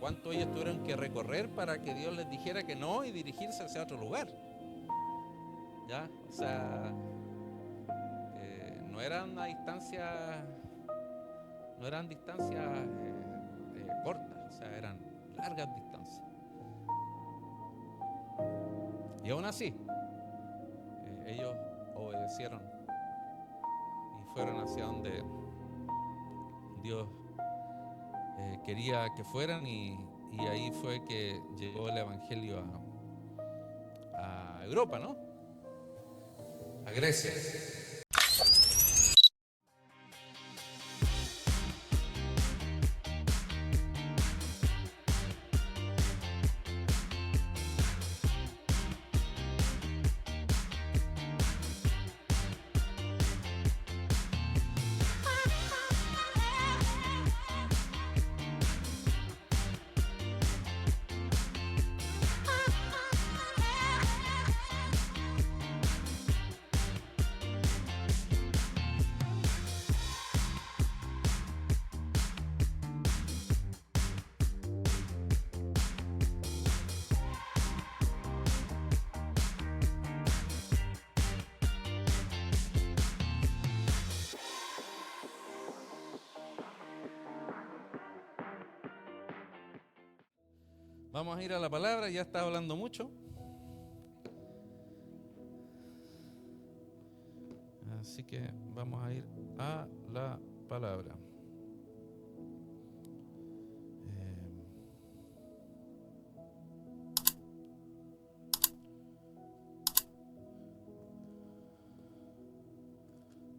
cuánto ellos tuvieron que recorrer para que Dios les dijera que no y dirigirse hacia otro lugar. ¿Ya? O sea, no eran distancias cortas, o sea, eran largas distancias. Y aún así, ellos obedecieron y fueron hacia donde Dios quería que fueran, y ahí fue que llegó el evangelio a Europa, ¿no? A Grecia. Vamos a ir a la palabra, ya está hablando mucho. Así que vamos a ir a la palabra.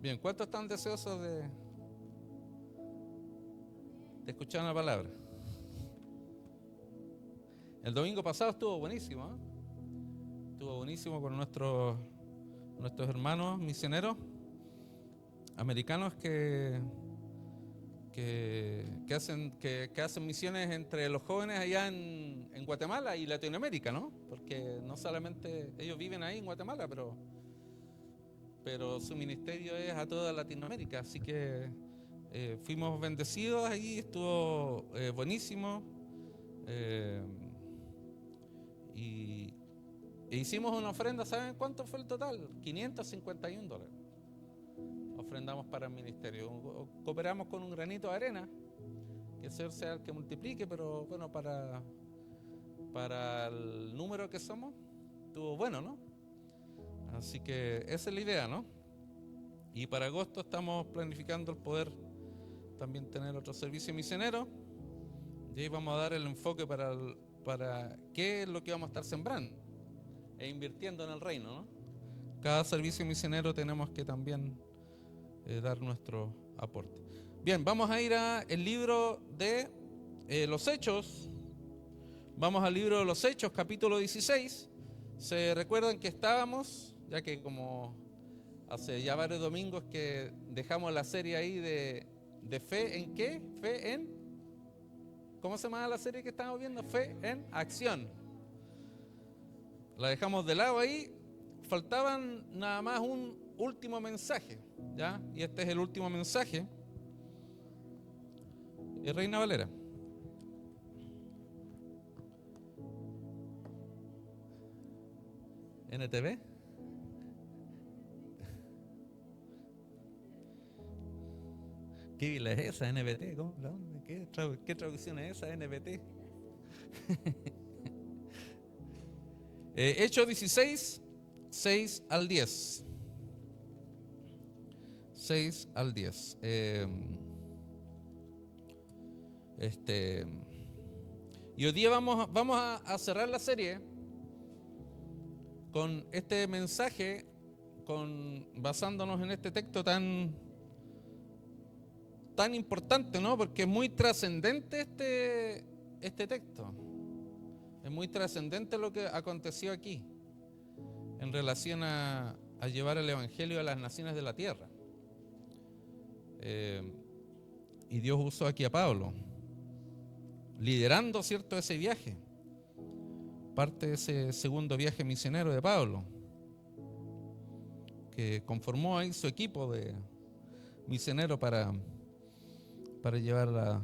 Bien, ¿cuántos están deseosos de escuchar una palabra? El domingo pasado estuvo buenísimo, ¿eh? Estuvo buenísimo con nuestros hermanos misioneros americanos que hacen misiones entre los jóvenes allá en Guatemala y Latinoamérica, ¿no? Porque no solamente ellos viven ahí en Guatemala, pero su ministerio es a toda Latinoamérica, así que fuimos bendecidos ahí, estuvo buenísimo. E hicimos una ofrenda, ¿saben cuánto fue el total? $551. Ofrendamos para el ministerio. Cooperamos con un granito de arena, que el Señor sea el que multiplique, pero bueno, para el número que somos, estuvo bueno, ¿no? Así que esa es la idea, ¿no? Y para agosto estamos planificando el poder también tener otro servicio misionero, y ahí vamos a dar el enfoque para qué es lo que vamos a estar sembrando e invirtiendo en el reino, ¿no? Cada servicio misionero tenemos que también dar nuestro aporte. Bien, vamos a ir al libro de los Hechos. Vamos al libro de los Hechos, capítulo 16. Se recuerdan que estábamos, ya que como hace ya varios domingos que dejamos la serie ahí de fe en qué, fe en, ¿cómo se llama la serie que estamos viendo? Fe en acción. La dejamos de lado ahí. Faltaban nada más un último mensaje, ¿ya? Y este es el último mensaje. Reina Valera. NTV. ¿Qué Biblia es esa? ¿NBT? ¿Cómo? ¿Qué traducción es esa? ¿NBT? Hechos 16, 6 al 10. 6 al 10. Y hoy día vamos a cerrar la serie con este mensaje, basándonos en este texto tan importante, ¿no? Porque es muy trascendente este texto. Es muy trascendente lo que aconteció aquí en relación a llevar el evangelio a las naciones de la tierra. Y Dios usó aquí a Pablo, liderando, ¿cierto?, ese viaje, parte de ese segundo viaje misionero de Pablo, que conformó ahí su equipo de misioneros para llevar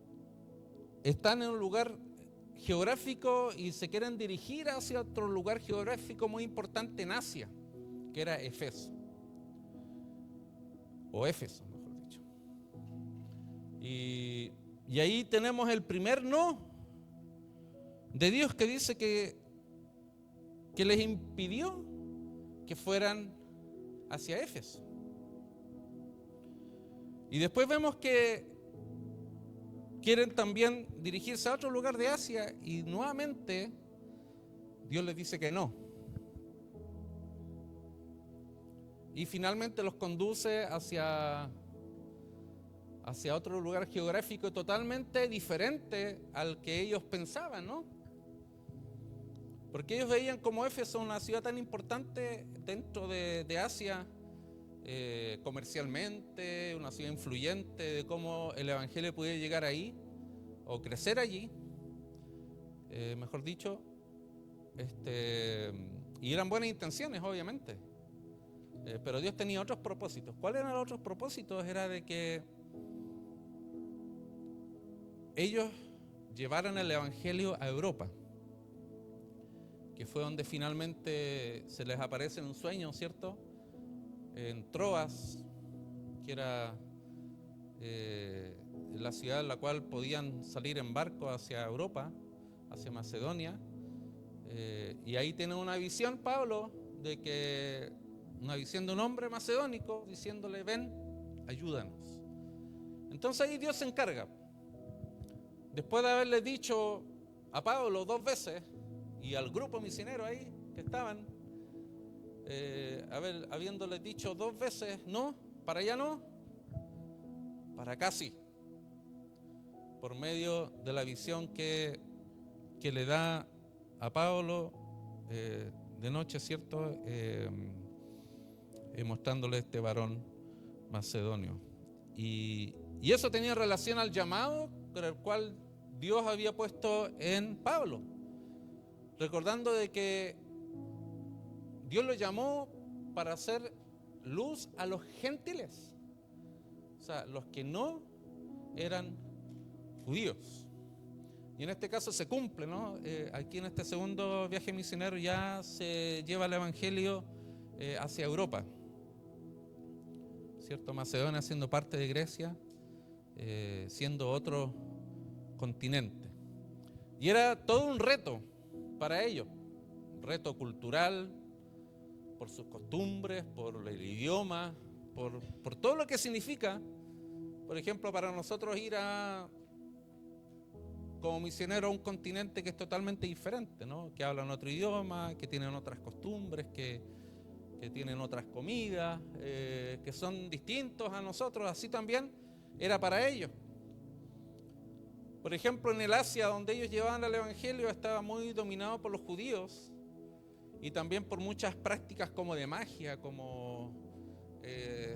están en un lugar geográfico y se quieren dirigir hacia otro lugar geográfico muy importante en Asia, que era Éfeso, o Éfeso, mejor dicho. Y ahí tenemos el primer no de Dios, que dice que les impidió que fueran hacia Éfeso. Y después vemos que quieren también dirigirse a otro lugar de Asia y nuevamente Dios les dice que no. Y finalmente los conduce hacia otro lugar geográfico totalmente diferente al que ellos pensaban, ¿no? Porque ellos veían como Éfeso una ciudad tan importante dentro de Asia, comercialmente, una ciudad influyente, de cómo el evangelio podía llegar ahí o crecer allí, mejor dicho, y eran buenas intenciones, obviamente, pero Dios tenía otros propósitos. ¿Cuáles eran los otros propósitos? Era de que ellos llevaran el evangelio a Europa, que fue donde finalmente se les aparece en un sueño, ¿cierto? En Troas, que era la ciudad en la cual podían salir en barco hacia Europa, hacia Macedonia, y ahí tiene una visión Pablo, una visión de un hombre macedónico diciéndole: ven, ayúdanos. Entonces ahí Dios se encarga, después de haberle dicho a Pablo 2 veces y al grupo misionero ahí que estaban, habiéndoles dicho 2 veces no, para allá no, para acá sí, por medio de la visión que le da a Pablo de noche, ¿cierto? Mostrándole este varón macedonio. Y eso tenía relación al llamado con el cual Dios había puesto en Pablo, recordando de que Dios lo llamó para hacer luz a los gentiles, o sea, los que no eran judíos. Y en este caso se cumple, ¿no? Aquí en este segundo viaje misionero ya se lleva el evangelio hacia Europa, ¿cierto? Macedonia siendo parte de Grecia, siendo otro continente. Y era todo un reto para ellos, un reto cultural, por sus costumbres, por el idioma, por todo lo que significa, por ejemplo, para nosotros ir como misionero a un continente que es totalmente diferente, ¿no? Que hablan otro idioma, que tienen otras costumbres, que tienen otras comidas, que son distintos a nosotros. Así también era para ellos. Por ejemplo, en el Asia, donde ellos llevaban el evangelio, estaba muy dominado por los judíos y también por muchas prácticas como de magia, como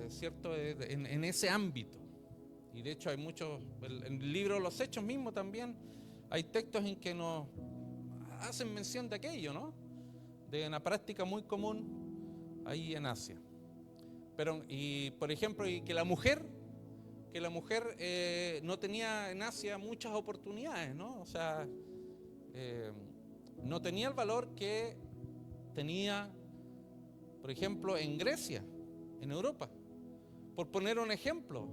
cierto, en ese ámbito. Y de hecho hay muchos, en el libro de los Hechos mismo también hay textos en que nos hacen mención de aquello, ¿no? De una práctica muy común ahí en Asia. Y por ejemplo, y que la mujer no tenía en Asia muchas oportunidades, ¿no? O sea, no tenía el valor que tenía, por ejemplo, en Grecia, en Europa, por poner un ejemplo.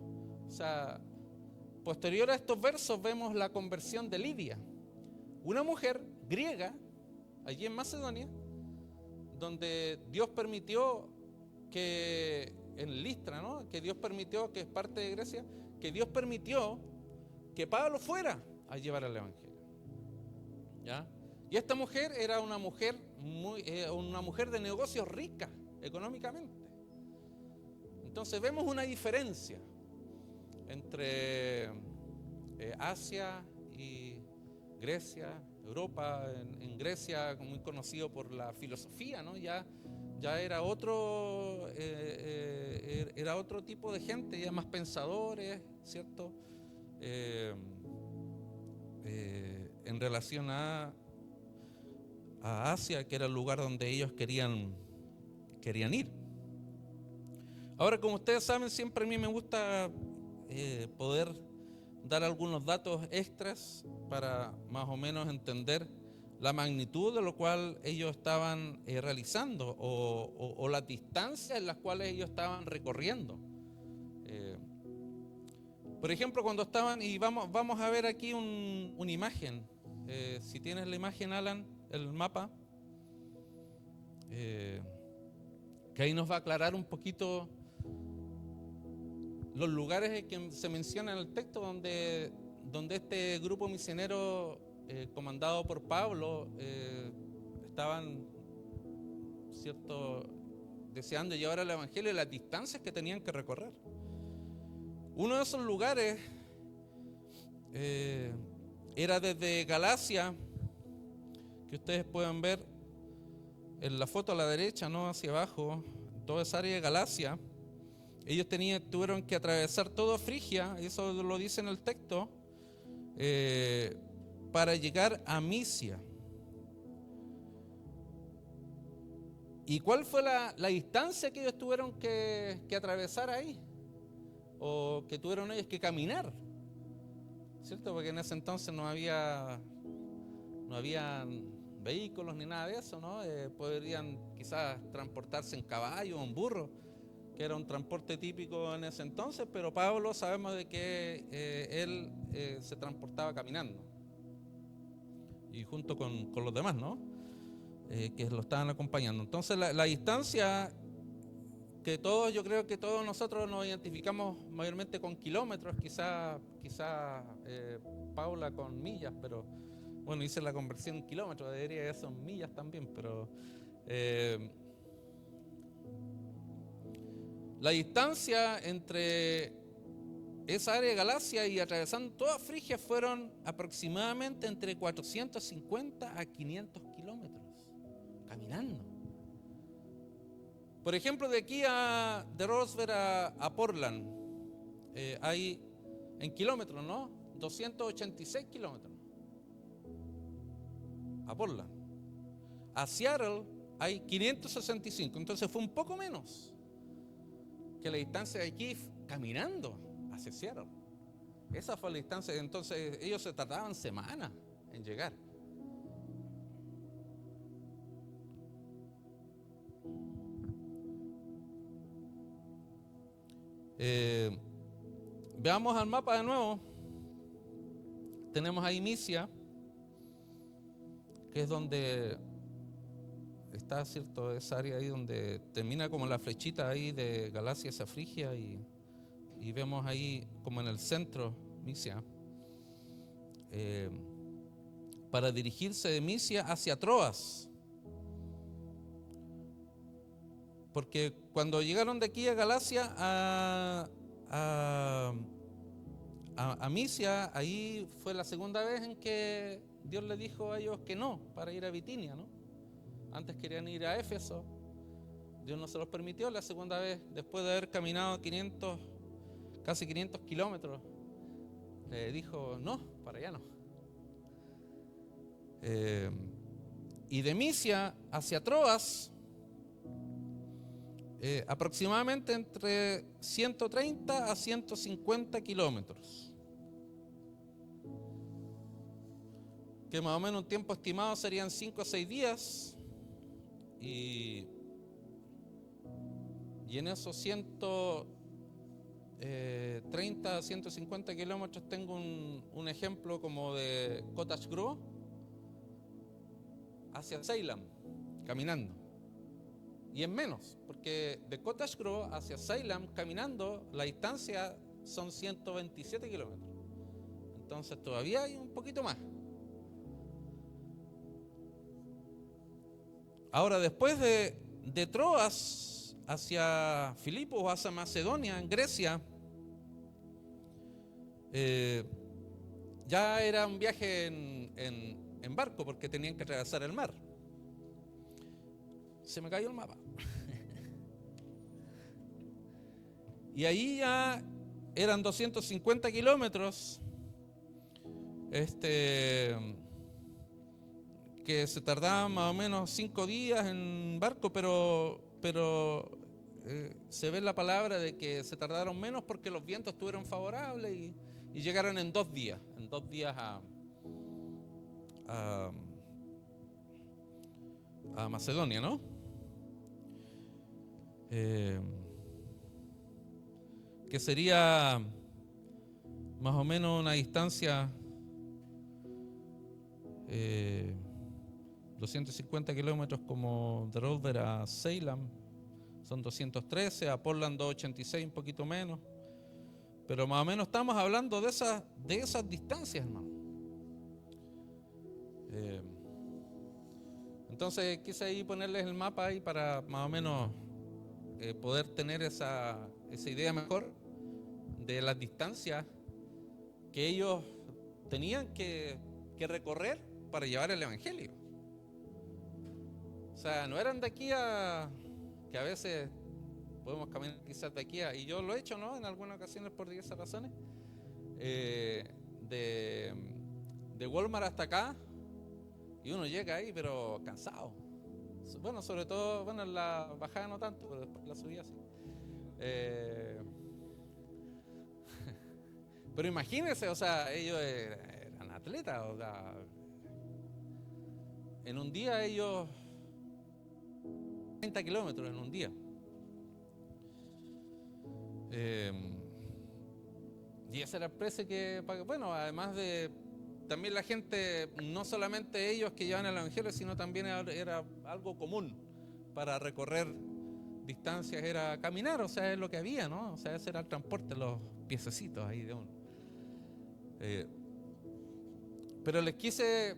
O sea, posterior a estos versos vemos la conversión de Lidia, una mujer griega allí en Macedonia, donde Dios permitió que en Listra, ¿no? Que Dios permitió, que es parte de Grecia, que Dios permitió que Pablo fuera a llevar el evangelio, ¿ya? Y esta mujer era una mujer de negocios rica económicamente. Entonces vemos una diferencia entre Asia y Grecia, Europa. En Grecia, muy conocido por la filosofía, ¿no? Ya era otro tipo de gente, ya más pensadores, ¿cierto? En relación a Asia, que era el lugar donde ellos querían ir. Ahora, como ustedes saben, siempre a mí me gusta poder dar algunos datos extras para más o menos entender la magnitud de lo cual ellos estaban realizando o las distancias en las cuales ellos estaban recorriendo. Por ejemplo, cuando estaban, y vamos a ver aquí una imagen. Si tienes la imagen, Alan, el mapa, que ahí nos va a aclarar un poquito los lugares que se mencionan en el texto donde este grupo misionero comandado por Pablo estaban, ¿cierto?, deseando llevar el evangelio y las distancias que tenían que recorrer. Uno de esos lugares era desde Galacia, que ustedes pueden ver en la foto a la derecha, ¿no?, hacia abajo, toda esa área de Galacia. Ellos tuvieron que atravesar toda Frigia, eso lo dice en el texto, para llegar a Misia. ¿Y cuál fue la distancia que ellos tuvieron que atravesar ahí? O que tuvieron ellos que caminar, ¿cierto? Porque en ese entonces no habían vehículos ni nada de eso, ¿no? Podrían quizás transportarse en caballo o en burro, que era un transporte típico en ese entonces, pero Pablo sabemos de que él se transportaba caminando, y junto con los demás, ¿no? Que lo estaban acompañando. Entonces la distancia que yo creo que todos nosotros nos identificamos mayormente con kilómetros, quizá Paula con millas, pero bueno, hice la conversión en kilómetros, debería ser millas también, pero la distancia entre esa área de Galacia y atravesando toda Frigia fueron aproximadamente entre 450 a 500 kilómetros, caminando. Por ejemplo, de aquí de Roswell a Portland, hay en kilómetros, ¿no?, 286 kilómetros a Portland. A Seattle hay 565, entonces fue un poco menos que la distancia de aquí caminando hacia Seattle. Esa fue la distancia, entonces ellos se tardaban semanas en llegar. Veamos al mapa de nuevo. Tenemos ahí Misia, que es donde está, ¿cierto?, esa área ahí donde termina como la flechita ahí de Galacia hacia Frigia, y vemos ahí como en el centro Misia, para dirigirse de Misia hacia Troas. Porque cuando llegaron de aquí a Galacia a Misia, ahí fue la segunda vez en que Dios le dijo a ellos que no, para ir a Bitinia, ¿no? Antes querían ir a Éfeso, Dios no se los permitió. La segunda vez, después de haber caminado casi 500 kilómetros, le dijo no, para allá no. Y de Misia hacia Troas, aproximadamente entre 130 a 150 kilómetros, que más o menos un tiempo estimado serían 5 o 6 días, y en esos 130 a 150 kilómetros tengo un ejemplo como de Cottage Grove hacia Salem, caminando. Y en menos, porque de Cottage Grove hacia Salem caminando la distancia son 127 kilómetros. Entonces todavía hay un poquito más. Ahora, después de Troas hacia Filipos, hacia Macedonia, en Grecia, ya era un viaje en barco, porque tenían que atravesar el mar. Se me cayó el mapa. Y ahí ya eran 250 kilómetros que se tardaban más o menos 5 días en barco, pero se ve la palabra de que se tardaron menos porque los vientos estuvieron favorables y llegaron en 2 días, a, a Macedonia, ¿no? Que sería más o menos una distancia 250 kilómetros como de Rover a Salem, son 213, a Portland 286, un poquito menos, pero más o menos estamos hablando de esas distancias, hermano. Entonces quise ahí ponerles el mapa ahí para más o menos poder tener esa idea mejor de las distancias que ellos tenían que recorrer para llevar el evangelio. O sea, no eran de aquí a, que a veces podemos caminar quizás de aquí a, y yo lo he hecho, ¿no? En algunas ocasiones por diversas razones, de Walmart hasta acá, y uno llega ahí pero cansado. Bueno, sobre todo, bueno, en la bajada no tanto, pero después la subida sí. Pero imagínense, o sea, ellos eran atletas, o sea, en un día ellos 30 kilómetros en un día. Y ese era el precio que, bueno, además de, también la gente, no solamente ellos que llevan el evangelio, sino también era algo común para recorrer distancias, era caminar, o sea, es lo que había, ¿no? O sea, ese era el transporte, los piececitos ahí de uno. Pero les quise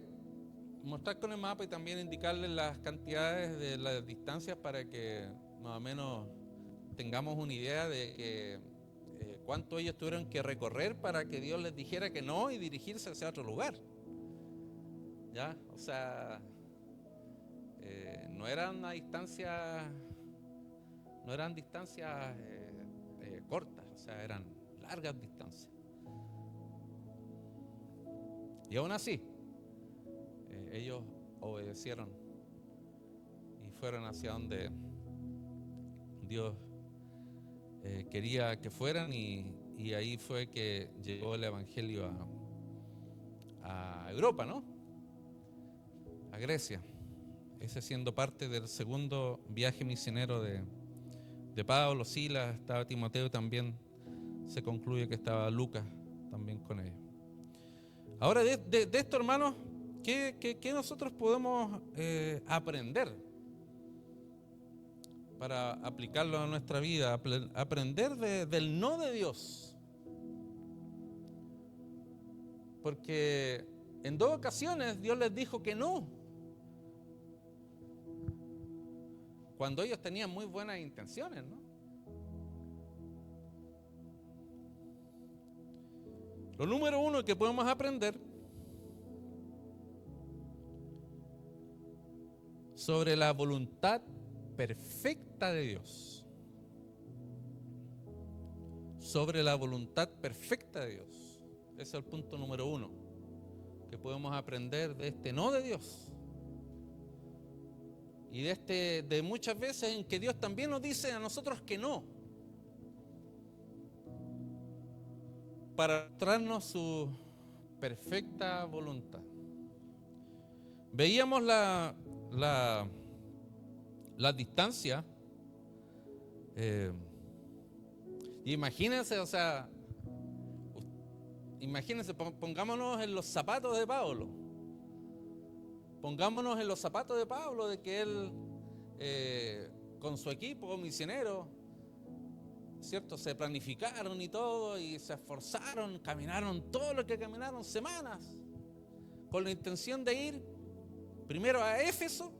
mostrar con el mapa y también indicarles las cantidades de las distancias para que más o menos tengamos una idea de cuánto ellos tuvieron que recorrer para que Dios les dijera que no y dirigirse hacia otro lugar. ¿Ya? O sea, no eran distancias cortas, o sea, eran largas distancias. Y aún así, ellos obedecieron y fueron hacia donde Dios quería que fueran, y ahí fue que llegó el evangelio a Europa, ¿no? A Grecia. Ese siendo parte del segundo viaje misionero de Pablo, Silas, estaba Timoteo también, se concluye que estaba Lucas también con ellos. Ahora de esto, hermanos, ¿qué nosotros podemos aprender para aplicarlo a nuestra vida? Aprender del no de Dios. Porque en 2 ocasiones Dios les dijo que no, cuando ellos tenían muy buenas intenciones, ¿no? Lo número 1 que podemos aprender sobre la voluntad perfecta de Dios. Sobre la voluntad perfecta de Dios. Ese es el punto número 1 que podemos aprender de este no de Dios. Y de muchas veces en que Dios también nos dice a nosotros que no, para mostrarnos su perfecta voluntad. Veíamos la distancia. Imagínense, o sea, pongámonos en los zapatos de Pablo. Pongámonos en los zapatos de Pablo, de que él, con su equipo misionero, ¿cierto? Se planificaron y todo, y se esforzaron, caminaron todo lo que caminaron, semanas, con la intención de ir primero a Éfeso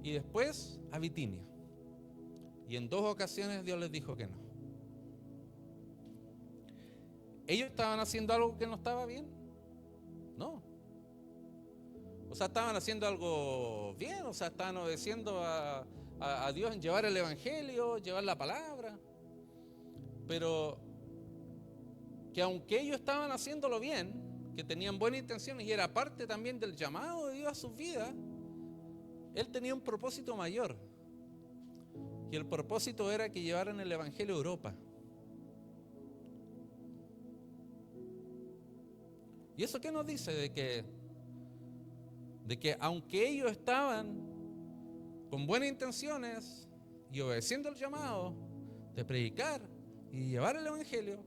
y después a Bitinia. Y en 2 ocasiones Dios les dijo que no. ¿Ellos estaban haciendo algo que no estaba bien? No. O sea, estaban haciendo algo bien, o sea, estaban obedeciendo a Dios en llevar el evangelio, llevar la palabra. Pero que aunque ellos estaban haciéndolo bien, que tenían buenas intenciones y era parte también del llamado de Dios a sus vidas, Él tenía un propósito mayor. Y el propósito era que llevaran el evangelio a Europa. ¿Y eso qué nos dice? De que aunque ellos estaban con buenas intenciones y obedeciendo el llamado de predicar y llevar el evangelio,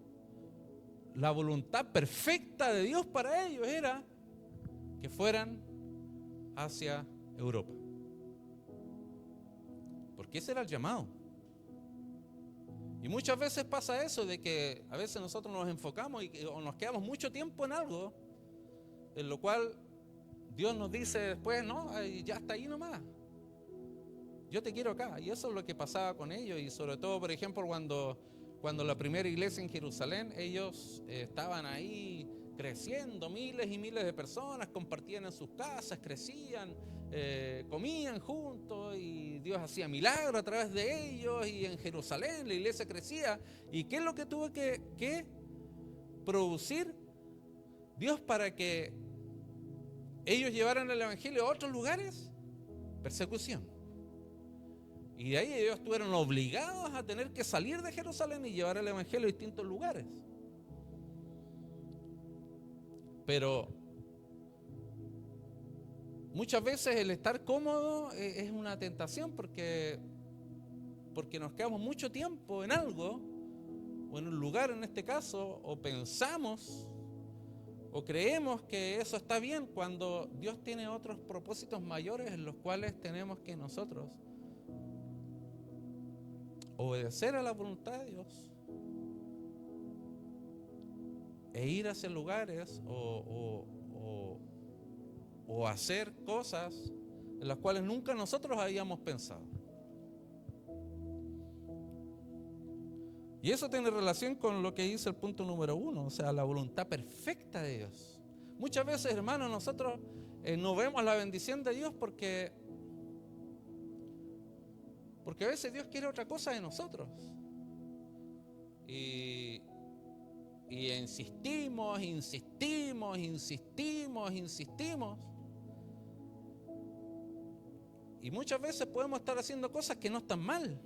la voluntad perfecta de Dios para ellos era que fueran hacia Europa. Porque ese era el llamado. Y muchas veces pasa eso, de que a veces nosotros nos enfocamos o nos quedamos mucho tiempo en algo, en lo cual Dios nos dice después, no, ya está ahí nomás. Yo te quiero acá. Y eso es lo que pasaba con ellos. Y sobre todo, por ejemplo, cuando la primera iglesia en Jerusalén, ellos estaban ahí creciendo, miles y miles de personas compartían en sus casas, crecían, comían juntos y Dios hacía milagros a través de ellos, y en Jerusalén la iglesia crecía. ¿Y qué es lo que tuvo que producir Dios para que ellos llevaran el evangelio a otros lugares? Persecución. Y de ahí ellos estuvieron obligados a tener que salir de Jerusalén y llevar el evangelio a distintos lugares. Pero muchas veces el estar cómodo es una tentación, porque nos quedamos mucho tiempo en algo, o en un lugar en este caso, o pensamos o creemos que eso está bien, cuando Dios tiene otros propósitos mayores en los cuales tenemos que nosotros obedecer a la voluntad de Dios e ir hacia lugares o hacer cosas en las cuales nunca nosotros habíamos pensado. Y eso tiene relación con lo que dice el punto número 1, o sea, la voluntad perfecta de Dios. Muchas veces, hermanos, nosotros no vemos la bendición de Dios porque a veces Dios quiere otra cosa de nosotros. Y insistimos. Y muchas veces podemos estar haciendo cosas que no están mal,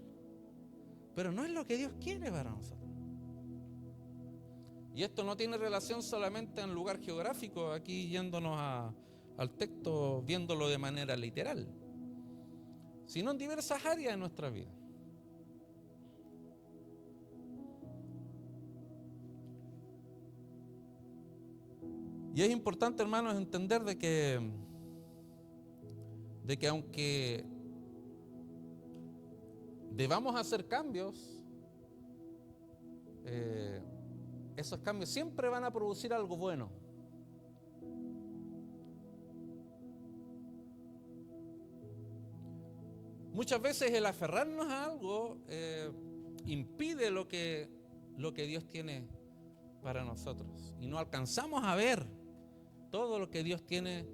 pero no es lo que Dios quiere para nosotros. Y esto no tiene relación solamente en lugar geográfico, aquí yéndonos al texto, viéndolo de manera literal, sino en diversas áreas de nuestra vida. Y es importante, hermanos, entender de que aunque debamos hacer cambios, esos cambios siempre van a producir algo bueno. Muchas veces el aferrarnos a algo impide lo que Dios tiene para nosotros, y no alcanzamos a ver todo lo que Dios tiene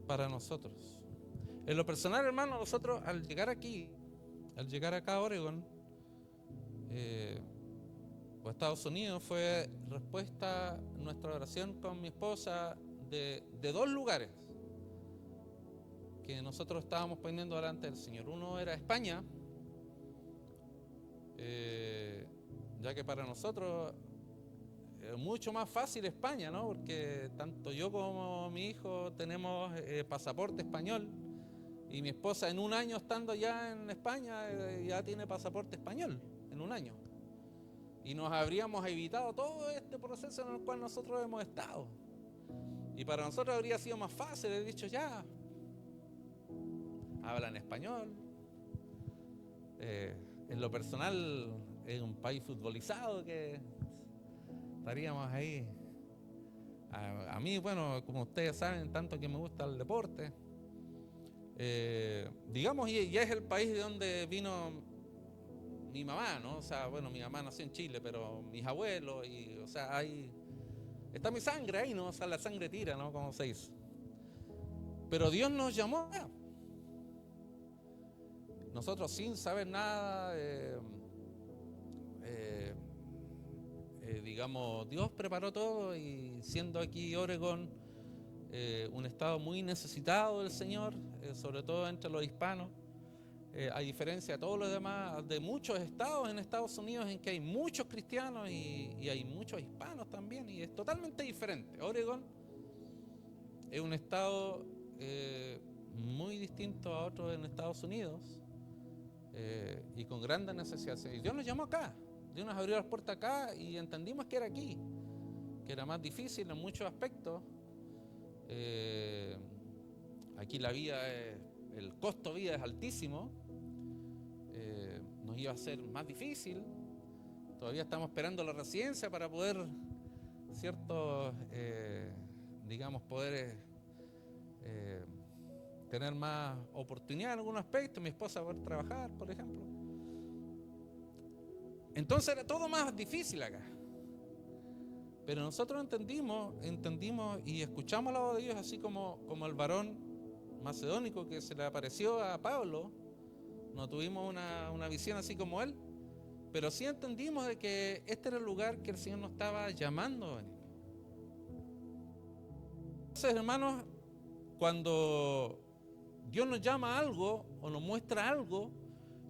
para nosotros. En lo personal, hermano, nosotros al llegar acá a Oregon o Estados Unidos, fue respuesta nuestra oración con mi esposa de 2 lugares que nosotros estábamos poniendo delante del Señor. Uno era España, ya que para nosotros es mucho más fácil España, ¿no? Porque tanto yo como mi hijo tenemos pasaporte español, y mi esposa en un año estando ya en España ya tiene pasaporte español, en un año. Y nos habríamos evitado todo este proceso en el cual nosotros hemos estado. Y para nosotros habría sido más fácil, he dicho ya, hablan español. En lo personal es un país futbolizado que estaríamos ahí. A mí, bueno, como ustedes saben, tanto que me gusta el deporte, digamos, y es el país de donde vino mi mamá, ¿no? O sea, bueno, mi mamá nació en Chile, pero mis abuelos, y, o sea, ahí está mi sangre ahí, ¿no? O sea, la sangre tira, ¿no? Como se dice. Pero Dios nos llamó, nosotros sin saber nada, digamos, Dios preparó todo, y siendo aquí Oregon un estado muy necesitado del Señor, sobre todo entre los hispanos, a diferencia de todos los demás, de muchos estados en Estados Unidos en que hay muchos cristianos y hay muchos hispanos también, y es totalmente diferente. Oregon es un estado muy distinto a otros en Estados Unidos, y con grandes necesidades. Y Dios nos llamó acá, Dios nos abrió las puertas acá y entendimos que era aquí, que era más difícil en muchos aspectos. Aquí la vida, el costo de vida es altísimo, nos iba a ser más difícil. Todavía estamos esperando la residencia para poder, digamos, poder tener más oportunidad en algunos aspectos, mi esposa poder trabajar, por ejemplo. Entonces era todo más difícil acá. Pero nosotros entendimos y escuchamos la voz de Dios, así como el varón macedónico que se le apareció a Pablo. No tuvimos una visión así como él, pero sí entendimos de que este era el lugar que el Señor nos estaba llamando a venir. Entonces, hermanos, cuando Dios nos llama a algo o nos muestra algo,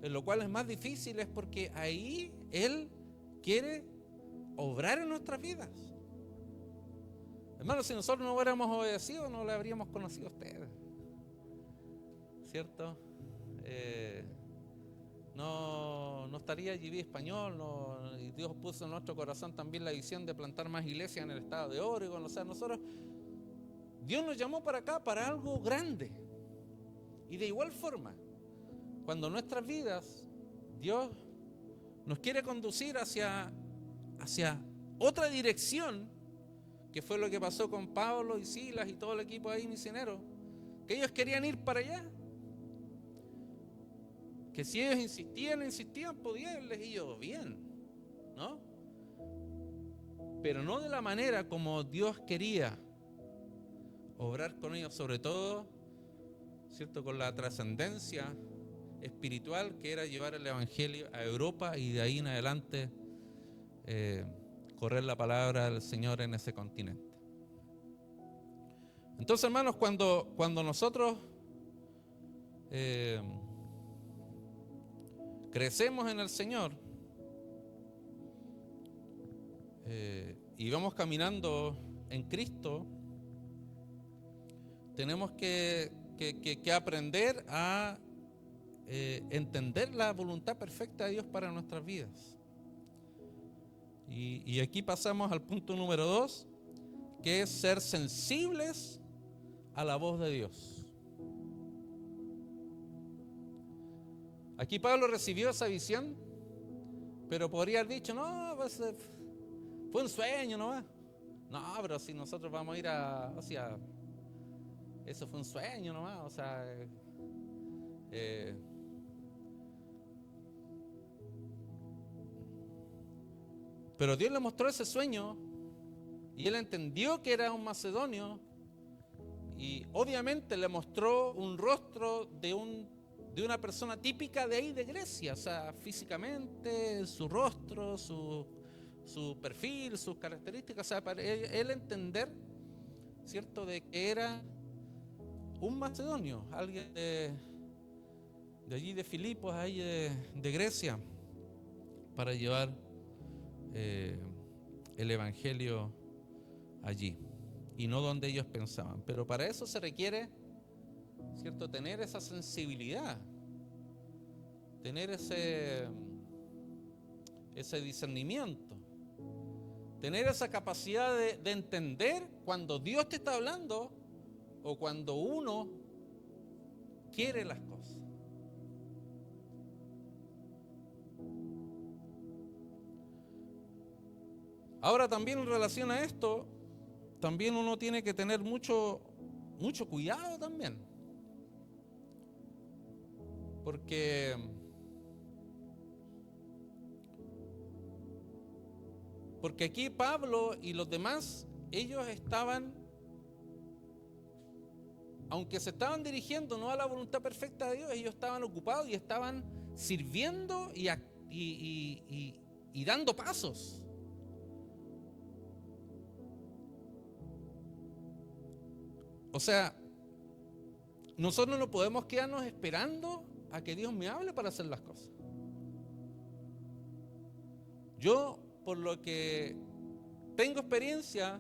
en lo cual es más difícil, es porque ahí Él quiere obrar en nuestras vidas. Hermanos, si nosotros no hubiéramos obedecido, no le habríamos conocido a ustedes, ¿cierto? No estaría GV Español, y Dios puso en nuestro corazón también la visión de plantar más iglesias en el estado de Oregon. O sea, Dios nos llamó para acá para algo grande. Y de igual forma, cuando nuestras vidas, Dios nos quiere conducir hacia otra dirección, que fue lo que pasó con Pablo y Silas y todo el equipo ahí misionero, que ellos querían ir para allá, que si ellos insistían, podían irles ellos bien, ¿no? Pero no de la manera como Dios quería obrar con ellos, sobre todo, ¿cierto?, con la trascendencia espiritual que era llevar el evangelio a Europa y de ahí en adelante correr la palabra del Señor en ese continente. Entonces, hermanos, cuando nosotros crecemos en el Señor y vamos caminando en Cristo, tenemos que aprender a entender la voluntad perfecta de Dios para nuestras vidas. Y aquí pasamos al punto número 2, que es ser sensibles a la voz de Dios. Aquí Pablo recibió esa visión, pero podría haber dicho, no, pues, fue un sueño nomás. No, pero si nosotros vamos a ir eso fue un sueño nomás, o sea, pero Dios le mostró ese sueño y él entendió que era un macedonio y obviamente le mostró un rostro de una persona típica de ahí de Grecia, o sea, físicamente, su rostro, su perfil, sus características, o sea, para él entender, ¿cierto?, de que era un macedonio, alguien de allí de Filipos, ahí de Grecia, para llevar el evangelio allí y no donde ellos pensaban. Pero para eso se requiere, ¿cierto?, tener esa sensibilidad, tener ese discernimiento, tener esa capacidad de entender cuando Dios te está hablando o cuando uno quiere las cosas. Ahora también en relación a esto, también uno tiene que tener mucho cuidado también. Porque aquí Pablo y los demás, ellos estaban, aunque se estaban dirigiendo no a la voluntad perfecta de Dios, ellos estaban ocupados y estaban sirviendo y dando pasos. O sea, nosotros no podemos quedarnos esperando a que Dios me hable para hacer las cosas. Yo, por lo que tengo experiencia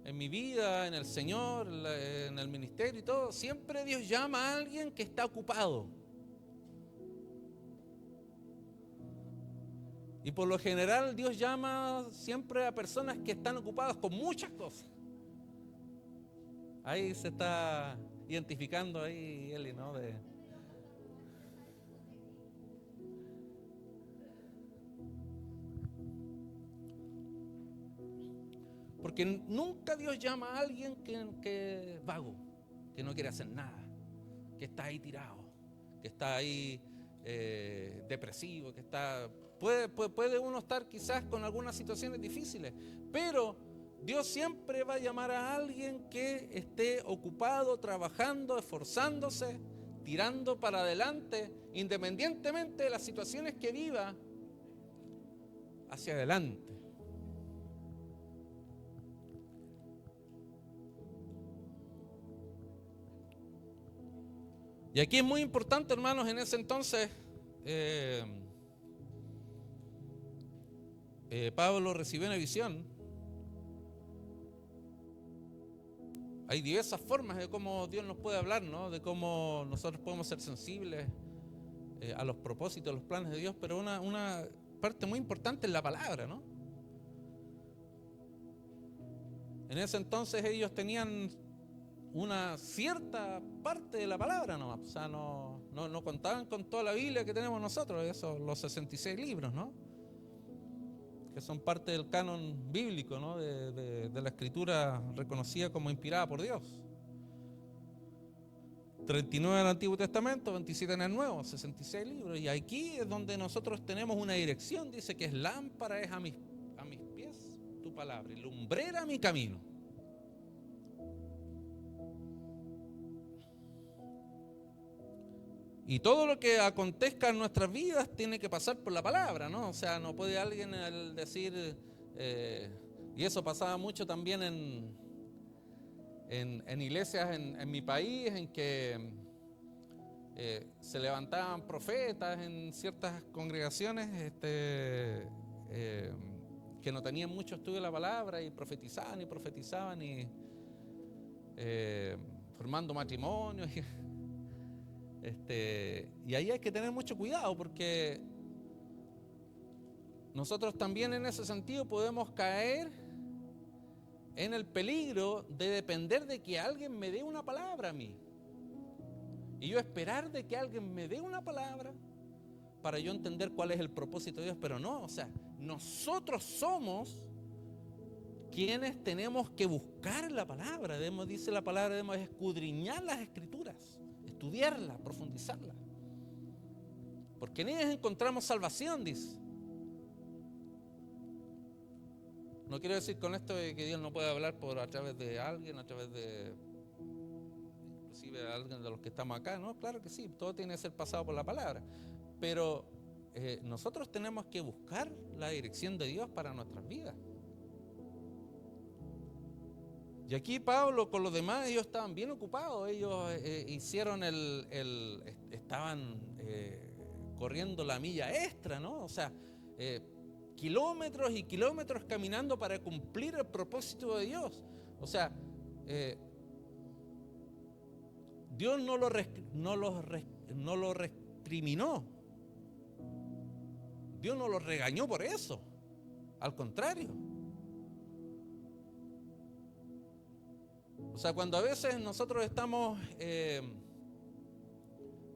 en mi vida, en el Señor, en el ministerio y todo, siempre Dios llama a alguien que está ocupado. Y por lo general Dios llama siempre a personas que están ocupadas con muchas cosas. Ahí se está identificando ahí Eli, ¿no? Porque nunca Dios llama a alguien que es vago, que no quiere hacer nada, que está ahí tirado, que está ahí depresivo, que está... Puede uno estar quizás con algunas situaciones difíciles, pero Dios siempre va a llamar a alguien que esté ocupado, trabajando, esforzándose, tirando para adelante, independientemente de las situaciones que viva, hacia adelante. Y aquí es muy importante, hermanos, en ese entonces Pablo recibió una visión. Hay diversas formas de cómo Dios nos puede hablar, ¿no? De cómo nosotros podemos ser sensibles a los propósitos, a los planes de Dios, pero una parte muy importante es la palabra, ¿no? En ese entonces ellos tenían una cierta parte de la palabra nomás, o sea, no contaban con toda la Biblia que tenemos nosotros, esos, los 66 libros, ¿no? Que son parte del canon bíblico, ¿no? de la escritura reconocida como inspirada por Dios. 39 en el Antiguo Testamento, 27 en el Nuevo, 66 libros. Y aquí es donde nosotros tenemos una dirección, dice que es lámpara es a mis pies tu palabra y lumbrera mi camino. Y todo lo que acontezca en nuestras vidas tiene que pasar por la palabra, ¿no? O sea, no puede alguien decir, y eso pasaba mucho también en iglesias en mi país, en que se levantaban profetas en ciertas congregaciones que no tenían mucho estudio de la palabra y profetizaban y formando matrimonios. Y ahí hay que tener mucho cuidado porque nosotros también en ese sentido podemos caer en el peligro de depender de que alguien me dé una palabra a mí. Y yo esperar de que alguien me dé una palabra para yo entender cuál es el propósito de Dios, pero no, o sea, nosotros somos quienes tenemos que buscar la palabra, dice la palabra, debemos escudriñar las escrituras, estudiarlas, profundizarlas, porque en ellas encontramos salvación, dice. No quiero decir con esto que Dios no puede hablar a través de alguien, a través de inclusive de alguien de los que estamos acá, ¿no? Claro que sí, todo tiene que ser pasado por la palabra, pero nosotros tenemos que buscar la dirección de Dios para nuestras vidas. Y aquí Pablo con los demás, ellos estaban bien ocupados, ellos hicieron estaban corriendo la milla extra, ¿no? O sea, kilómetros y kilómetros caminando para cumplir el propósito de Dios. O sea, Dios no lo recriminó, Dios no lo regañó por eso, al contrario. O sea, cuando a veces nosotros estamos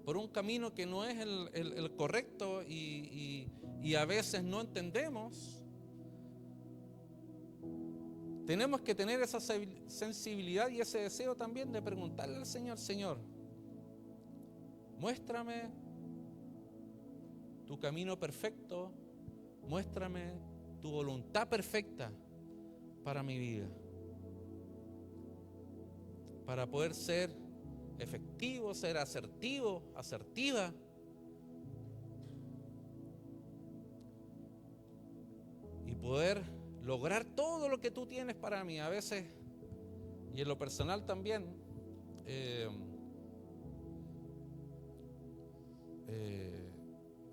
por un camino que no es el correcto y a veces no entendemos, tenemos que tener esa sensibilidad y ese deseo también de preguntarle al Señor, Señor, muéstrame tu camino perfecto, muéstrame tu voluntad perfecta para mi vida, para poder ser efectivo, ser asertivo, asertiva. Y poder lograr todo lo que tú tienes para mí. A veces, y en lo personal también,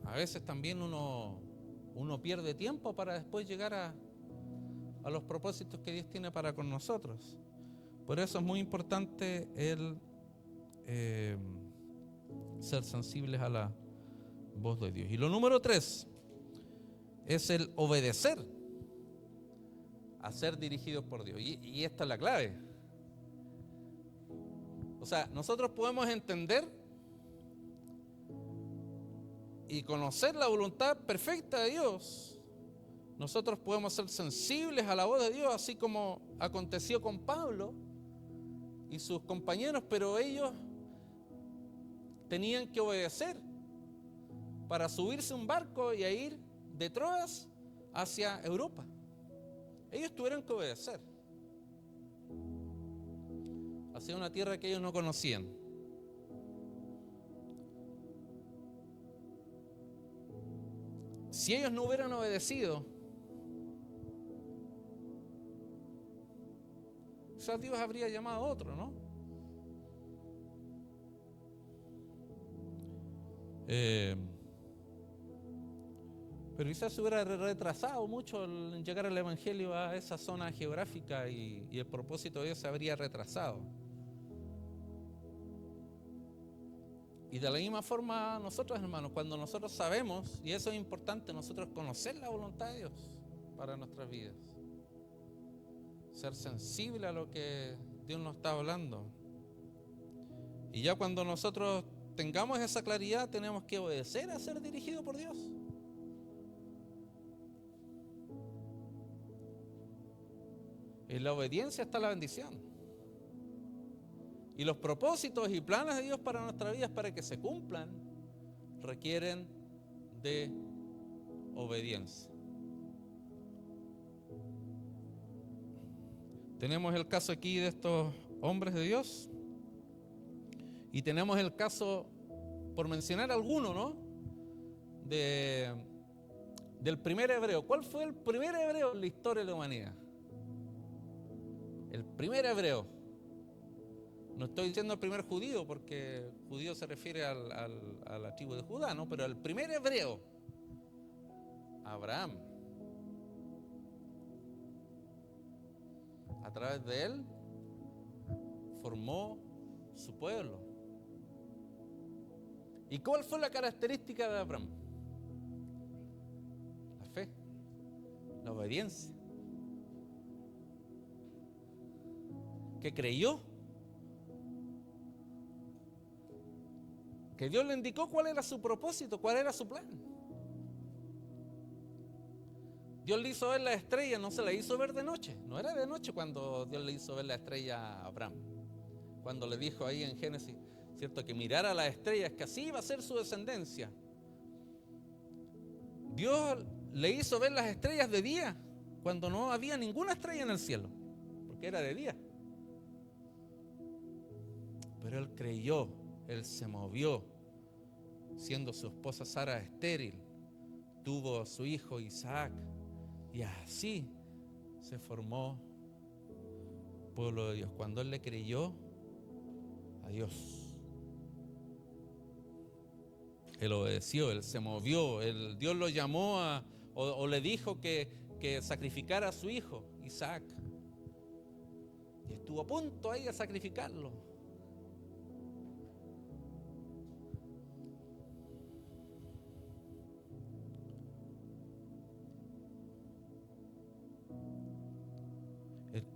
a veces también uno pierde tiempo para después llegar a los propósitos que Dios tiene para con nosotros. Por eso es muy importante el ser sensibles a la voz de Dios. Y lo número 3 es el obedecer a ser dirigidos por Dios. Y esta es la clave. O sea, nosotros podemos entender y conocer la voluntad perfecta de Dios. Nosotros podemos ser sensibles a la voz de Dios, así como aconteció con Pablo y sus compañeros, pero ellos tenían que obedecer para subirse a un barco y a ir de Troas hacia Europa. Ellos tuvieron que obedecer hacia una tierra que ellos no conocían. Si ellos no hubieran obedecido, quizás Dios habría llamado a otro, ¿no? Pero quizás se hubiera retrasado mucho el llegar al Evangelio a esa zona geográfica y el propósito de Dios se habría retrasado. Y de la misma forma nosotros, hermanos, cuando nosotros sabemos, y eso es importante, nosotros conocer la voluntad de Dios para nuestras vidas, ser sensible a lo que Dios nos está hablando. Y ya cuando nosotros tengamos esa claridad, tenemos que obedecer a ser dirigidos por Dios. En la obediencia está la bendición. Y los propósitos y planes de Dios para nuestra vida, para que se cumplan, requieren de obediencia. Tenemos el caso aquí de estos hombres de Dios. Y tenemos el caso, por mencionar alguno, ¿no? Del primer hebreo. ¿Cuál fue el primer hebreo en la historia de la humanidad? El primer hebreo. No estoy diciendo el primer judío, porque judío se refiere a la tribu de Judá, ¿no? Pero el primer hebreo, Abraham. A través de él formó su pueblo. ¿Y cuál fue la característica de Abraham? La fe, la obediencia. Que creyó. Que Dios le indicó cuál era su propósito, cuál era su plan. Dios le hizo ver la estrella, no se la hizo ver de noche. No era de noche cuando Dios le hizo ver la estrella a Abraham. Cuando le dijo ahí en Génesis, ¿cierto? Que mirara las estrellas, que así iba a ser su descendencia. Dios le hizo ver las estrellas de día, cuando no había ninguna estrella en el cielo, porque era de día. Pero él creyó, él se movió, siendo su esposa Sara estéril, tuvo a su hijo Isaac, y así se formó el pueblo de Dios. Cuando él le creyó a Dios, él obedeció, él se movió, Dios lo llamó o le dijo que sacrificara a su hijo Isaac, y estuvo a punto ahí de sacrificarlo.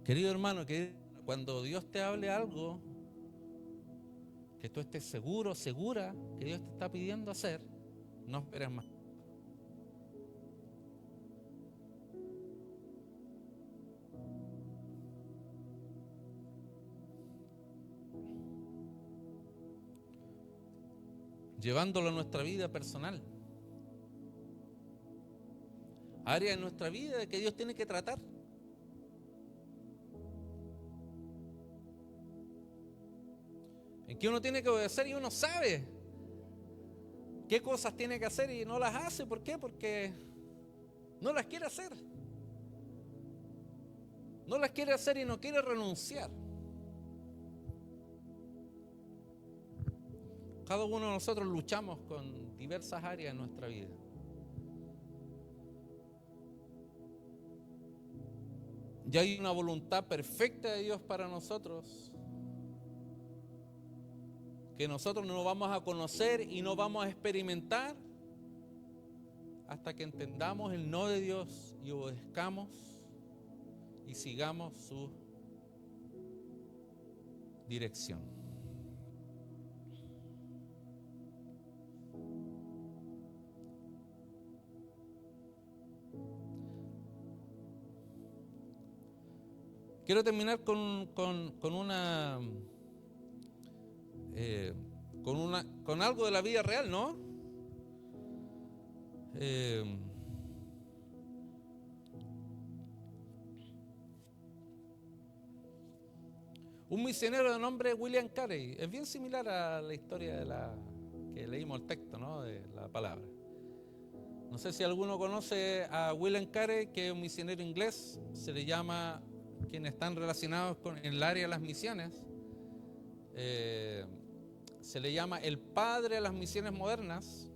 Querido hermano, cuando Dios te hable algo, que tú estés seguro, segura que Dios te está pidiendo hacer, no esperes más. Llevándolo a nuestra vida personal. Área de nuestra vida que Dios tiene que tratar. En que uno tiene que obedecer y uno sabe qué cosas tiene que hacer y no las hace. ¿Por qué? Porque no las quiere hacer. No las quiere hacer y no quiere renunciar. cada uno de nosotros luchamos con diversas áreas en nuestra vida. Y hay una voluntad perfecta de Dios para nosotros, que nosotros no vamos a conocer y no vamos a experimentar hasta que entendamos el no de Dios y obedezcamos y sigamos su dirección. Quiero terminar con algo de la vida real, ¿no? Un misionero de nombre William Carey. Es bien similar a la historia que leímos el texto, ¿no? De la palabra. No sé si alguno conoce a William Carey, que es un misionero inglés. Se le llama, quienes están relacionados con el área de las misiones, se le llama el padre de las misiones modernas.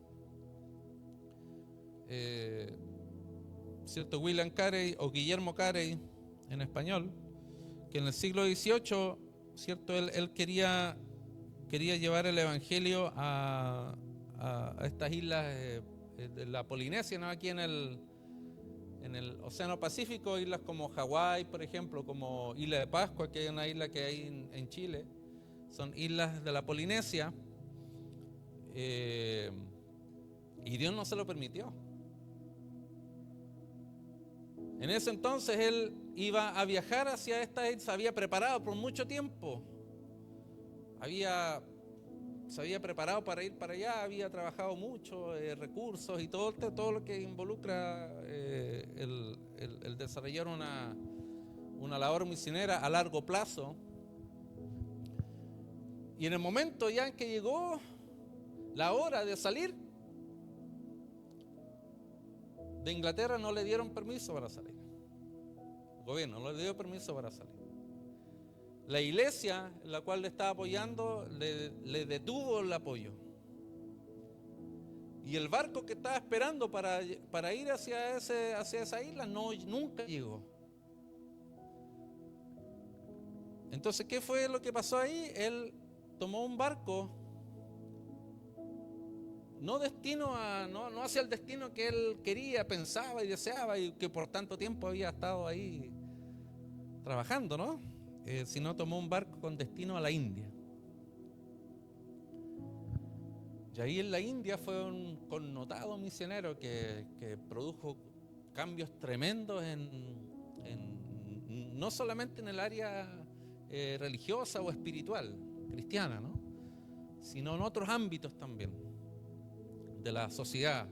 ¿Cierto? William Carey o Guillermo Carey en español, que en el siglo XVIII, ¿cierto? Él quería llevar el evangelio a estas islas de la Polinesia, ¿no? Aquí en el Océano Pacífico, islas como Hawái, por ejemplo, como Isla de Pascua, que es una isla que hay en Chile, son islas de la Polinesia, y Dios no se lo permitió. En ese entonces él iba a viajar hacia esta isla, se había preparado por mucho tiempo, se había preparado para ir para allá, había trabajado mucho, recursos y todo lo que involucra el desarrollar una labor misionera a largo plazo. Y en el momento ya en que llegó la hora de salir, de Inglaterra no le dieron permiso para salir. El gobierno no le dio permiso para salir. La iglesia, la cual le estaba apoyando, le detuvo el apoyo. Y el barco que estaba esperando para ir hacia esa isla nunca llegó. Entonces, ¿qué fue lo que pasó ahí? Él tomó un barco, no hacia el destino que él quería, pensaba y deseaba, y que por tanto tiempo había estado ahí trabajando, ¿no? Sino tomó un barco con destino a la India. Y ahí en la India fue un connotado misionero que produjo cambios tremendos no solamente en el área religiosa o espiritual, cristiana, ¿no? Sino en otros ámbitos también de la sociedad,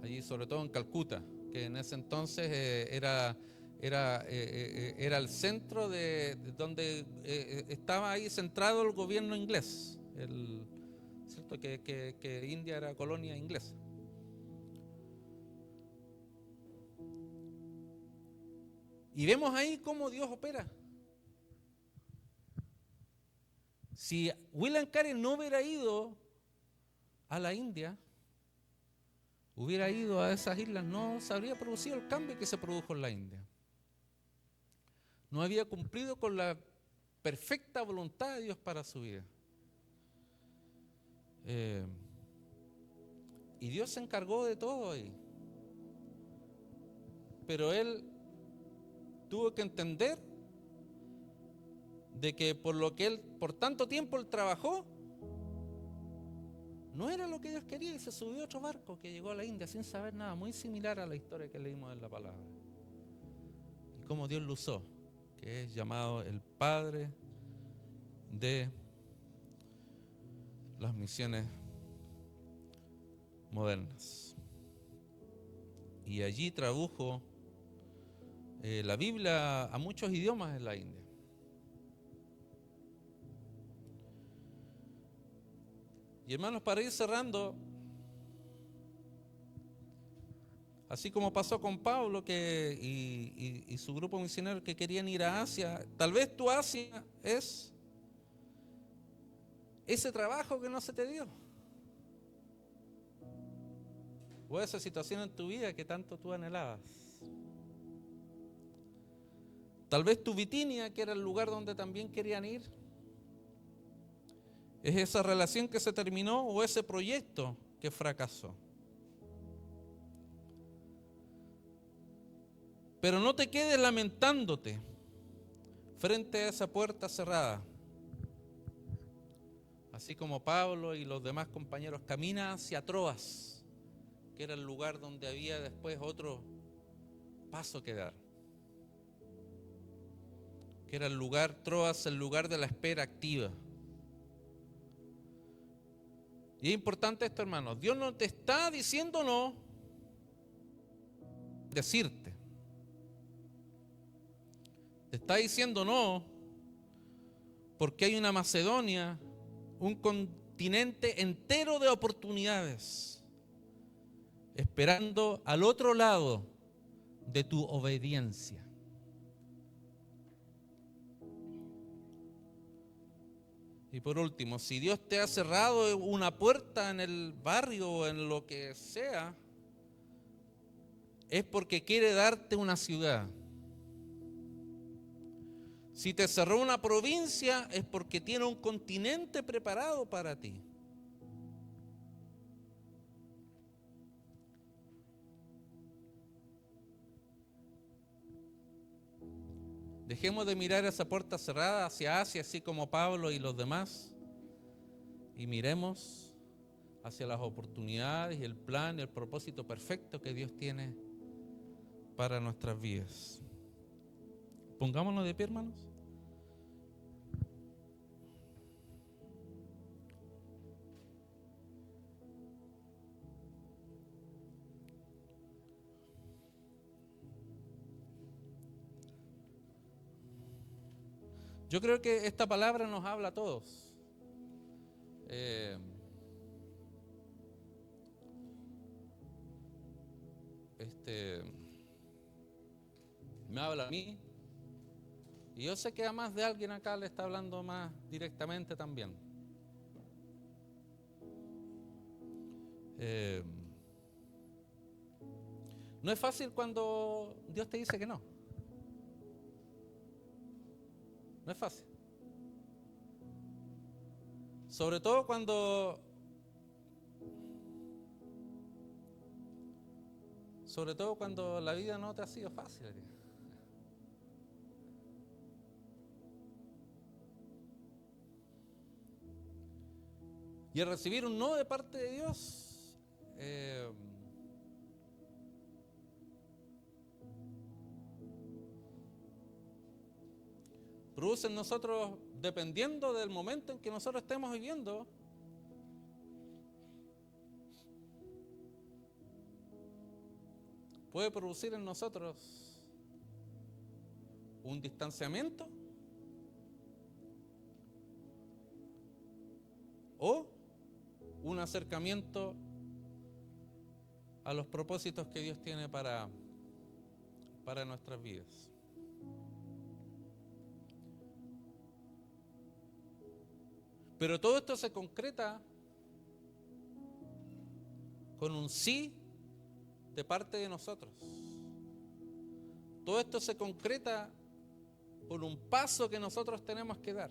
allí sobre todo en Calcuta, que en ese entonces era el centro de donde estaba ahí centrado el gobierno inglés, ¿cierto? Que India era colonia inglesa. Y vemos ahí cómo Dios opera. Si William Carey no hubiera ido a la India, hubiera ido a esas islas, no se habría producido el cambio que se produjo en la India. No había cumplido con la perfecta voluntad de Dios para su vida. Y Dios se encargó de todo ahí. Pero él tuvo que entender de que por tanto tiempo él trabajó, no era lo que Dios quería, y se subió a otro barco que llegó a la India sin saber nada, muy similar a la historia que leímos en la palabra. Y cómo Dios lo usó, que es llamado el Padre de las misiones modernas. Y allí tradujo la Biblia a muchos idiomas en la India. Y hermanos, para ir cerrando, así como pasó con Pablo y su grupo misionero que querían ir a Asia, tal vez tu Asia es ese trabajo que no se te dio. O esa situación en tu vida que tanto tú anhelabas. Tal vez tu Bitinia, que era el lugar donde también querían ir. Es esa relación que se terminó o ese proyecto que fracasó. Pero no te quedes lamentándote frente a esa puerta cerrada. Así como Pablo y los demás compañeros, camina hacia Troas, que era el lugar donde había después otro paso que dar. Que era el lugar, Troas, el lugar de la espera activa. Y es importante esto, hermanos. Dios no te está diciendo no, decirte. Te está diciendo no porque hay una Macedonia, un continente entero de oportunidades, esperando al otro lado de tu obediencia. Y por último, si Dios te ha cerrado una puerta en el barrio o en lo que sea, es porque quiere darte una ciudad. Si te cerró una provincia, es porque tiene un continente preparado para ti. Dejemos de mirar esa puerta cerrada hacia Asia, así como Pablo y los demás, y miremos hacia las oportunidades y el plan y el propósito perfecto que Dios tiene para nuestras vidas. Pongámonos de pie, hermanos. Yo creo que esta palabra nos habla a todos. Me habla a mí. Y yo sé que a más de alguien acá le está hablando más directamente también. No es fácil cuando Dios te dice que no. No es fácil. Sobre todo cuando la vida no te ha sido fácil. Y al recibir un no de parte de Dios, produce en nosotros, dependiendo del momento en que nosotros estemos viviendo, puede producir en nosotros un distanciamiento o un acercamiento a los propósitos que Dios tiene para nuestras vidas. Pero todo esto se concreta con un sí de parte de nosotros. Todo esto se concreta con un paso que nosotros tenemos que dar.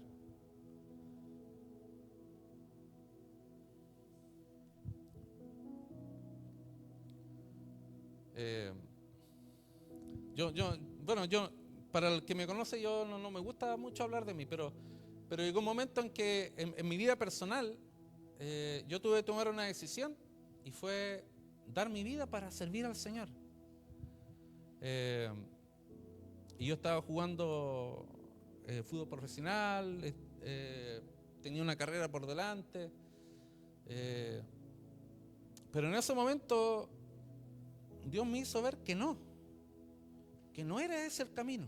Yo, para el que me conoce, yo no me gusta mucho hablar de mí, pero llegó un momento en que en mi vida personal yo tuve que tomar una decisión y fue dar mi vida para servir al Señor. Y yo estaba jugando fútbol profesional, tenía una carrera por delante, pero en ese momento Dios me hizo ver que no era ese el camino.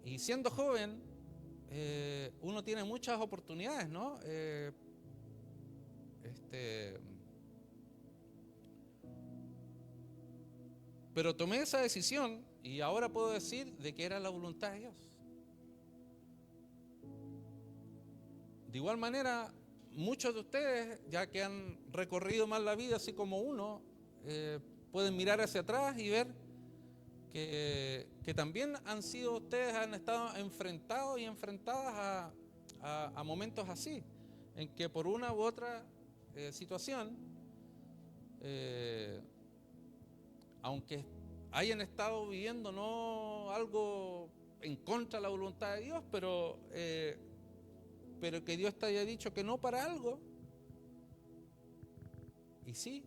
Y siendo joven, uno tiene muchas oportunidades, ¿no? Pero tomé esa decisión y ahora puedo decir de que era la voluntad de Dios. De igual manera, muchos de ustedes, ya que han recorrido más la vida, así como uno, pueden mirar hacia atrás y ver que también ustedes han estado enfrentados y enfrentadas a momentos así, en que por una u otra situación, aunque hayan estado viviendo no algo en contra de la voluntad de Dios, pero que Dios te haya dicho que no para algo, y sí,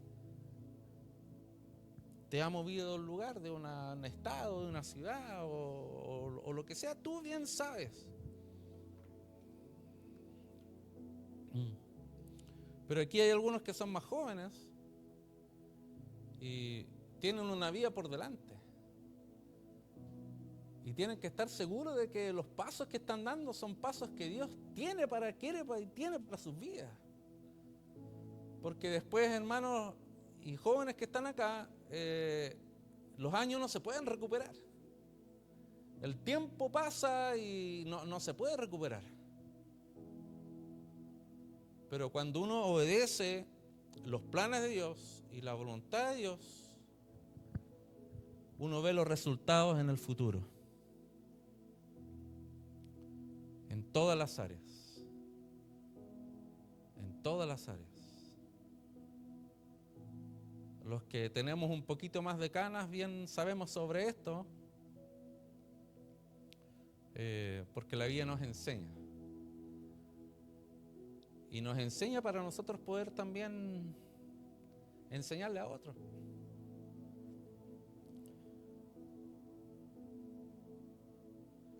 te ha movido de un lugar, de un estado, de una ciudad o lo que sea, tú bien sabes. Pero aquí hay algunos que son más jóvenes y tienen una vida por delante. Y tienen que estar seguros de que los pasos que están dando son pasos que Dios tiene para sus vidas. Porque después, hermanos y jóvenes que están acá, los años no se pueden recuperar. El tiempo pasa y no se puede recuperar. Pero cuando uno obedece los planes de Dios y la voluntad de Dios, uno ve los resultados en el futuro. En todas las áreas. En todas las áreas. Los que tenemos un poquito más de canas, bien sabemos sobre esto, porque la vida nos enseña. Y nos enseña para nosotros poder también enseñarle a otros.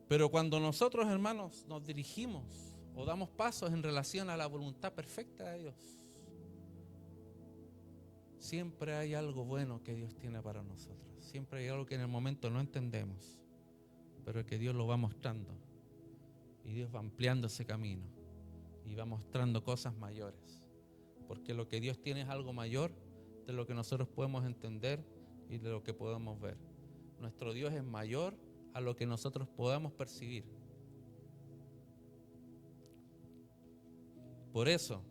Pero cuando nosotros, hermanos, nos dirigimos o damos pasos en relación a la voluntad perfecta de Dios, siempre hay algo bueno que Dios tiene para nosotros. Siempre hay algo que en el momento no entendemos, pero que Dios lo va mostrando. Y Dios va ampliando ese camino y va mostrando cosas mayores. Porque lo que Dios tiene es algo mayor de lo que nosotros podemos entender y de lo que podemos ver. Nuestro Dios es mayor a lo que nosotros podamos percibir. Por eso,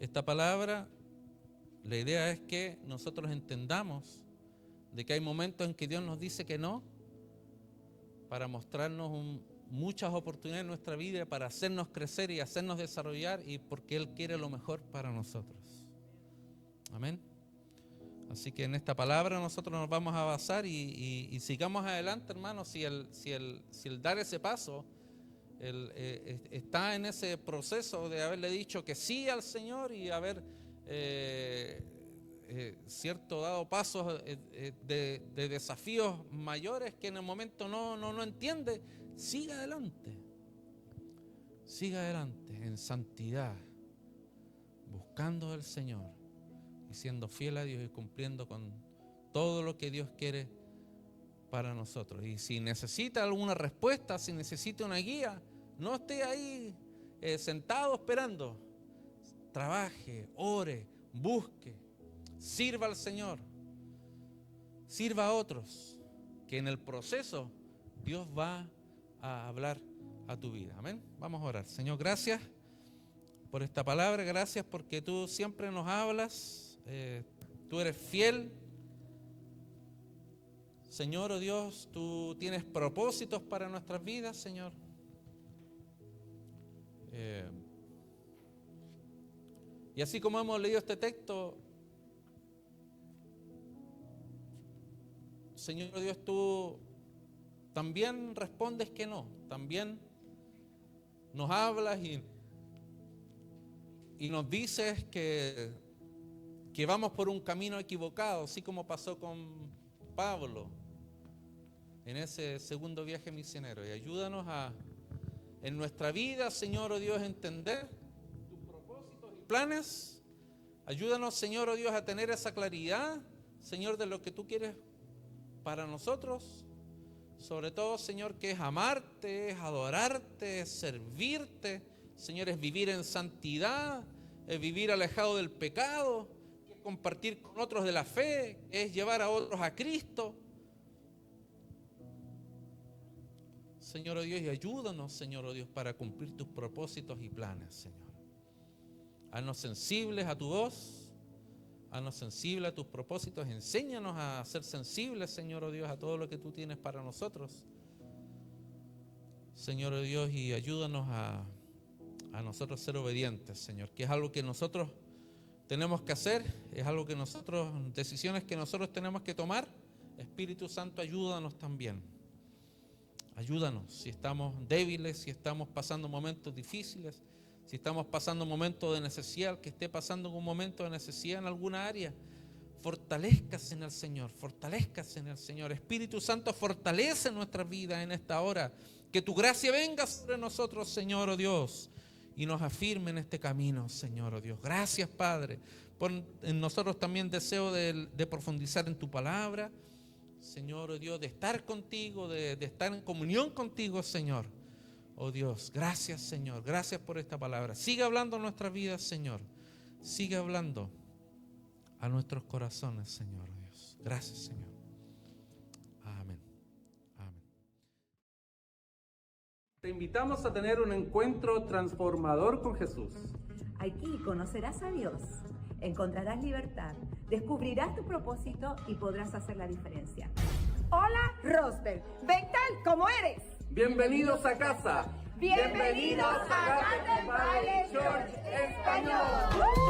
esta palabra, la idea es que nosotros entendamos de que hay momentos en que Dios nos dice que no, para mostrarnos muchas oportunidades en nuestra vida, para hacernos crecer y hacernos desarrollar, y porque Él quiere lo mejor para nosotros. Amén. Así que en esta palabra nosotros nos vamos a basar y sigamos adelante, hermanos. Si el dar ese paso, está en ese proceso de haberle dicho que sí al Señor y haber dado pasos de desafíos mayores que en el momento no entiende, siga adelante en santidad, buscando al Señor y siendo fiel a Dios y cumpliendo con todo lo que Dios quiere para nosotros. Y si necesita alguna respuesta, si necesita una guía, no esté ahí sentado esperando. Trabaje, ore, busque, sirva al Señor, sirva a otros, que en el proceso Dios va a hablar a tu vida. Amén. Vamos a orar. Señor, gracias por esta palabra, gracias porque tú siempre nos hablas, tú eres fiel. Señor, oh Dios, tú tienes propósitos para nuestras vidas, Señor. Y así como hemos leído este texto, Señor oh Dios, tú también respondes que no, también nos hablas y nos dices que vamos por un camino equivocado, así como pasó con Pablo en ese segundo viaje misionero. Y ayúdanos en nuestra vida, Señor oh Dios, entender tus propósitos y planes. Ayúdanos, Señor oh Dios, a tener esa claridad, Señor, de lo que tú quieres para nosotros. Sobre todo, Señor, que es amarte, es adorarte, es servirte. Señor, es vivir en santidad, es vivir alejado del pecado, es compartir con otros de la fe, es llevar a otros a Cristo. Señor oh Dios, y ayúdanos, Señor oh Dios, para cumplir tus propósitos y planes, Señor. Haznos sensibles a tu voz, haznos sensibles a tus propósitos. Enséñanos a ser sensibles, Señor, oh Dios, a todo lo que tú tienes para nosotros. Señor, oh Dios, y ayúdanos a nosotros ser obedientes, Señor, que es algo que nosotros tenemos que hacer, es algo que nosotros, decisiones que nosotros tenemos que tomar. Espíritu Santo, ayúdanos también. Ayúdanos si estamos débiles, si estamos pasando momentos difíciles, si estamos pasando momentos de necesidad, que esté pasando un momento de necesidad en alguna área. Fortalézcase en el Señor, fortalézcase en el Señor. Espíritu Santo, fortalece nuestra vida en esta hora. Que tu gracia venga sobre nosotros, Señor, oh Dios, y nos afirme en este camino, Señor, oh Dios. Gracias, Padre. Pon en nosotros también deseo de profundizar en tu palabra, Señor, oh Dios, de estar contigo, de estar en comunión contigo, Señor. Oh Dios, gracias, Señor. Gracias por esta palabra. Sigue hablando en nuestras vidas, Señor. Sigue hablando a nuestros corazones, Señor, oh Dios. Gracias, Señor. Amén. Amén. Te invitamos a tener un encuentro transformador con Jesús. Aquí conocerás a Dios, encontrarás libertad, descubrirás tu propósito y podrás hacer la diferencia. Hola, Rosberg. Ven tal como eres. Bienvenidos a casa. Bienvenidos a Garden Valley Church Español.